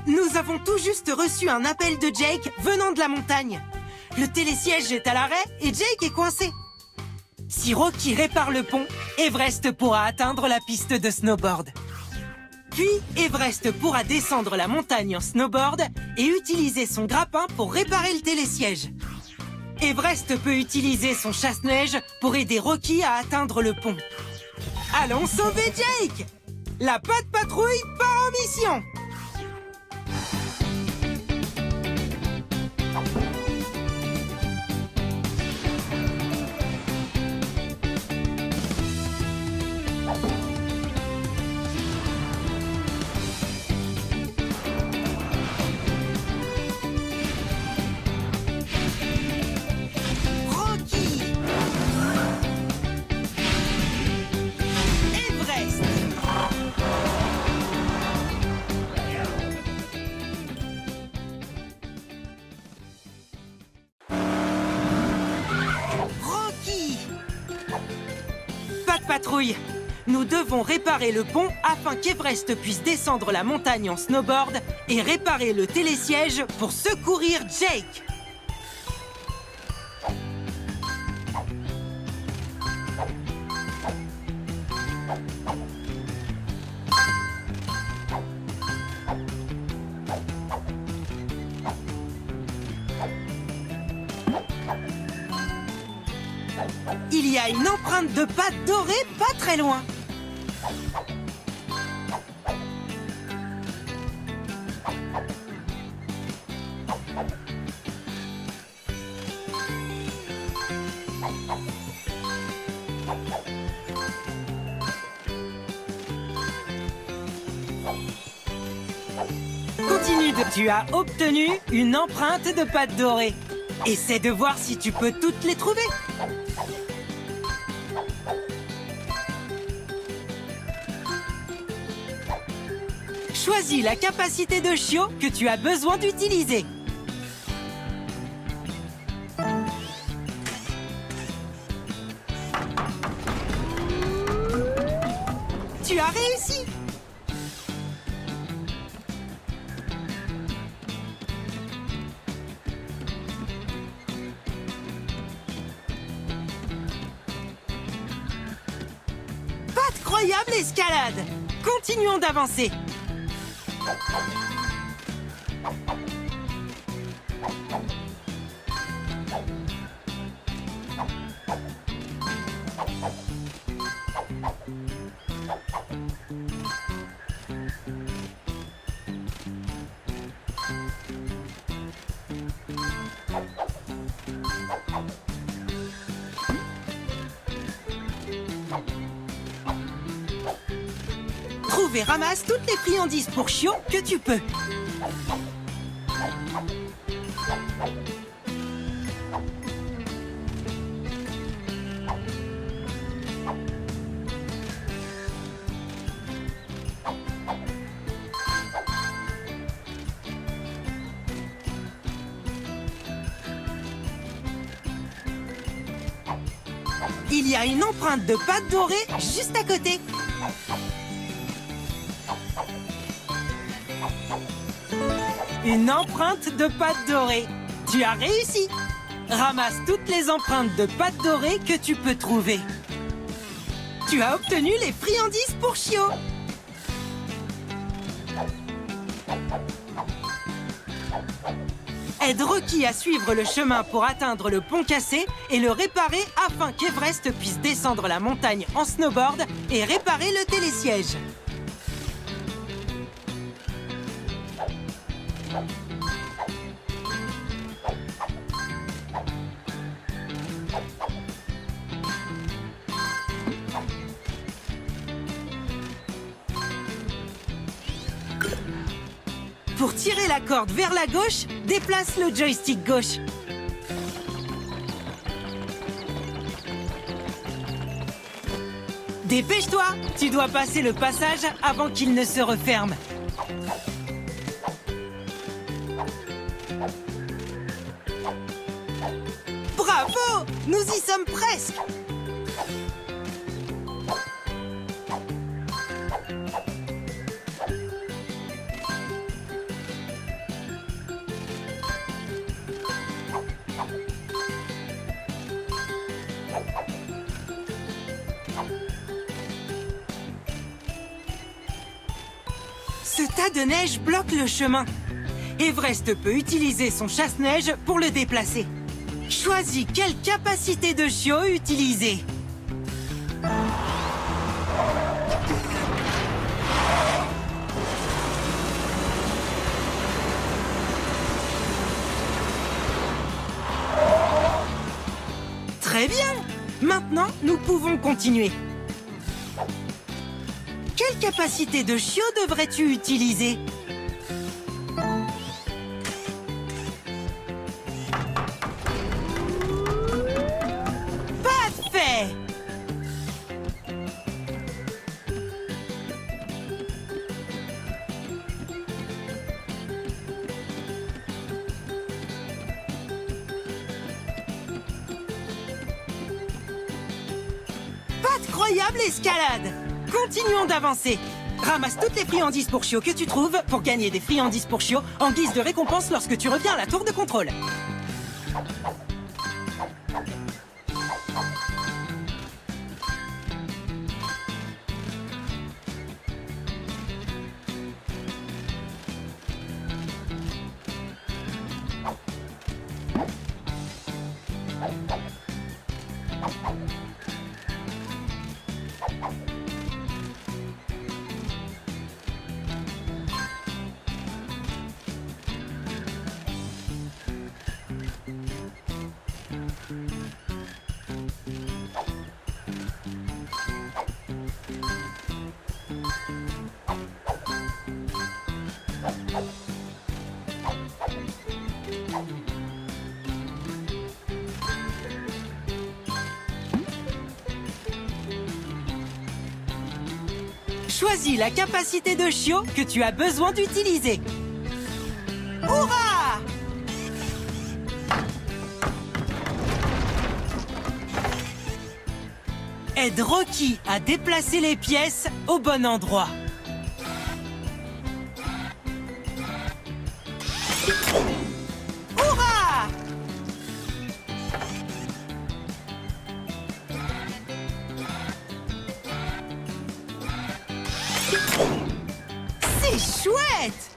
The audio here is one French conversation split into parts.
Nous avons tout juste reçu un appel de Jake venant de la montagne. Le télésiège est à l'arrêt et Jake est coincé. Si Rocky répare le pont, Everest pourra atteindre la piste de snowboard. Puis, Everest pourra descendre la montagne en snowboard et utiliser son grappin pour réparer le télésiège. Everest peut utiliser son chasse-neige pour aider Rocky à atteindre le pont. Allons sauver Jake! La Pat' Patrouille part en mission! Patrouille, nous devons réparer le pont afin qu'Everest puisse descendre la montagne en snowboard et réparer le télésiège pour secourir Jake. Il y a une empreinte de pâte dorée pas très loin. Continue de... Tu as obtenu une empreinte de pâte dorée. Essaie de voir si tu peux toutes les trouver. Choisis la capacité de chiot que tu as besoin d'utiliser. Tu as réussi! Pas de croyable escalade! Continuons d'avancer. Trouve et ramasse toutes les friandises pour chiots que tu peux. Il y a une empreinte de pâte dorée juste à côté. Une empreinte de pâte dorée. Tu as réussi. Ramasse toutes les empreintes de pâte dorée que tu peux trouver. Tu as obtenu les friandises pour chiots. Aide Rocky à suivre le chemin pour atteindre le pont cassé et le réparer afin qu'Everest puisse descendre la montagne en snowboard et réparer le télésiège. Pour tirer la corde vers la gauche, déplace le joystick gauche. Dépêche-toi, tu dois passer le passage avant qu'il ne se referme. Bravo! Nous y sommes presque! Ce tas de neige bloque le chemin. Everest peut utiliser son chasse-neige pour le déplacer. Choisis quelle capacité de chiot utiliser. Très bien! Maintenant, nous pouvons continuer. Quelle capacité de chiot devrais-tu utiliser? Parfait! Incroyable escalade! Continuons d'avancer. Ramasse toutes les friandises pour chiots que tu trouves pour gagner des friandises pour chiots en guise de récompense lorsque tu reviens à la tour de contrôle. Choisis la capacité de chiot que tu as besoin d'utiliser. Hurrah! Aide Rocky à déplacer les pièces au bon endroit. Hurrah! C'est chouette!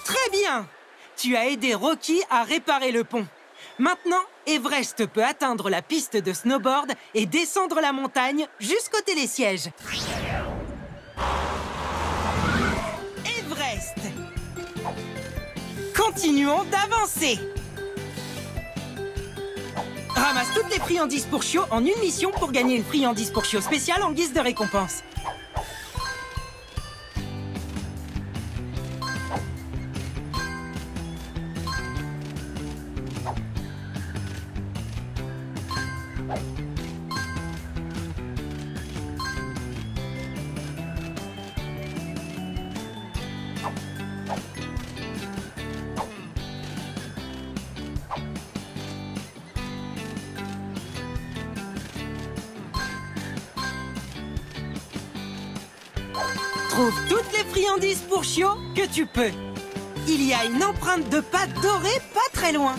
Très bien! Tu as aidé Rocky à réparer le pont. Maintenant, Everest peut atteindre la piste de snowboard et descendre la montagne jusqu'au télésiège. Everest! Continuons d'avancer. Ramasse toutes les friandises pour chiots en une mission pour gagner une friandise pour chiots spéciale en guise de récompense. Trouve toutes les friandises pour chiots que tu peux. Il y a une empreinte de pâte dorée pas très loin.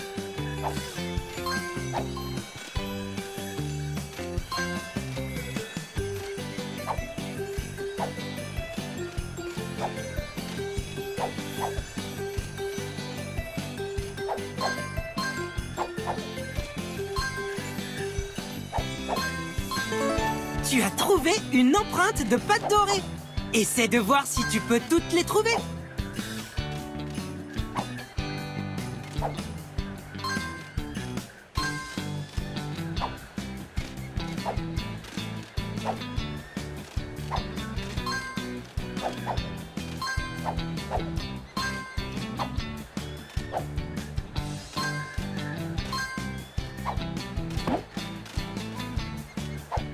Tu as trouvé une empreinte de pâte dorée. Essaie de voir si tu peux toutes les trouver.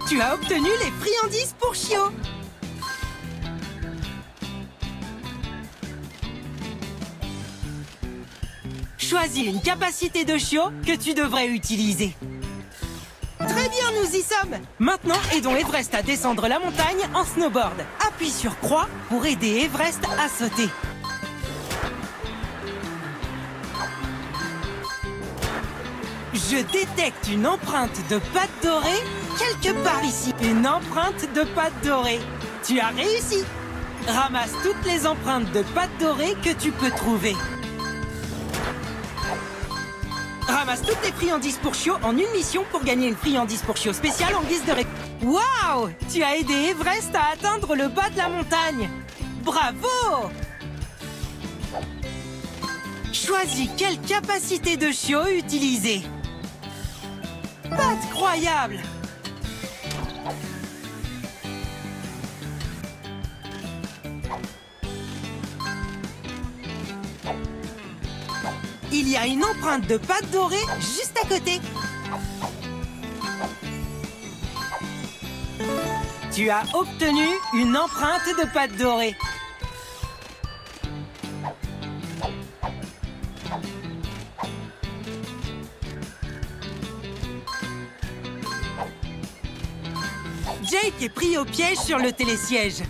Tu as obtenu les friandises pour chiots. Choisis une capacité de chiot que tu devrais utiliser. Très bien, nous y sommes. Maintenant, aidons Everest à descendre la montagne en snowboard. Appuie sur croix pour aider Everest à sauter. Je détecte une empreinte de pâte dorée quelque part ici. Une empreinte de pâte dorée. Tu as réussi. Ramasse toutes les empreintes de pâte dorée que tu peux trouver. Ramasse toutes les friandises pour chiots en une mission pour gagner une friandise pour chiots spéciale en guise de Waouh! Tu as aidé Everest à atteindre le bas de la montagne. Bravo! Choisis quelle capacité de chiot utiliser. Pas croyable! Il y a une empreinte de pâte dorée juste à côté. Tu as obtenu une empreinte de pâte dorée. Jake est pris au piège sur le télésiège.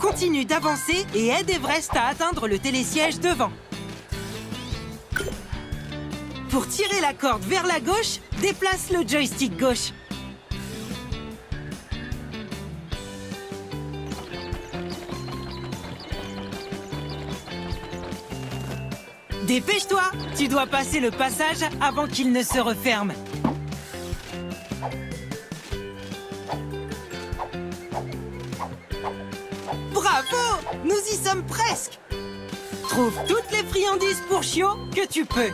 Continue d'avancer et aide Everest à atteindre le télésiège devant. Pour tirer la corde vers la gauche, déplace le joystick gauche. Dépêche-toi, tu dois passer le passage avant qu'il ne se referme. Bravo! Nous y sommes presque! Trouve toutes les friandises pour chiots que tu peux.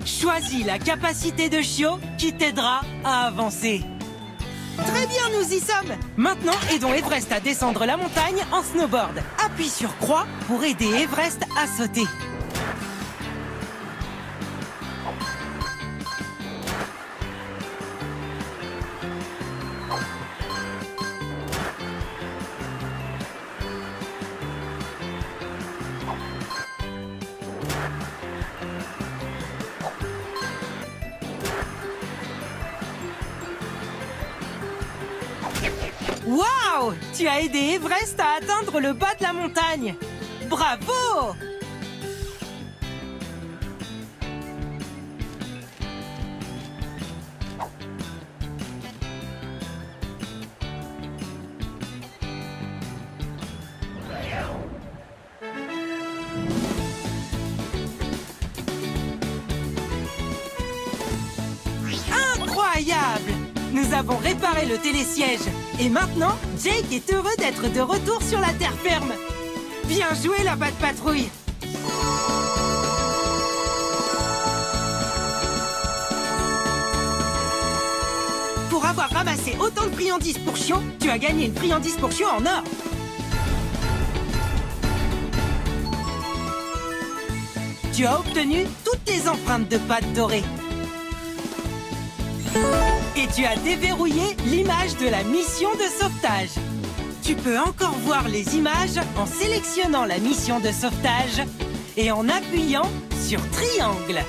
Choisis la capacité de chiot qui t'aidera à avancer. Très bien, nous y sommes. Maintenant, aidons Everest à descendre la montagne en snowboard. Appuie sur croix pour aider Everest à sauter. Waouh! Tu as aidé Everest à atteindre le bas de la montagne. Bravo! Incroyable! Nous avons réparé le télésiège. Et maintenant, Jake est heureux d'être de retour sur la terre ferme. Bien joué, la Bat Patrouille! Pour avoir ramassé autant de friandises pour chiots, tu as gagné une friandise pour chiots en or. Tu as obtenu toutes les empreintes de pâte dorée. Et tu as déverrouillé l'image de la mission de sauvetage. Tu peux encore voir les images en sélectionnant la mission de sauvetage et en appuyant sur triangle.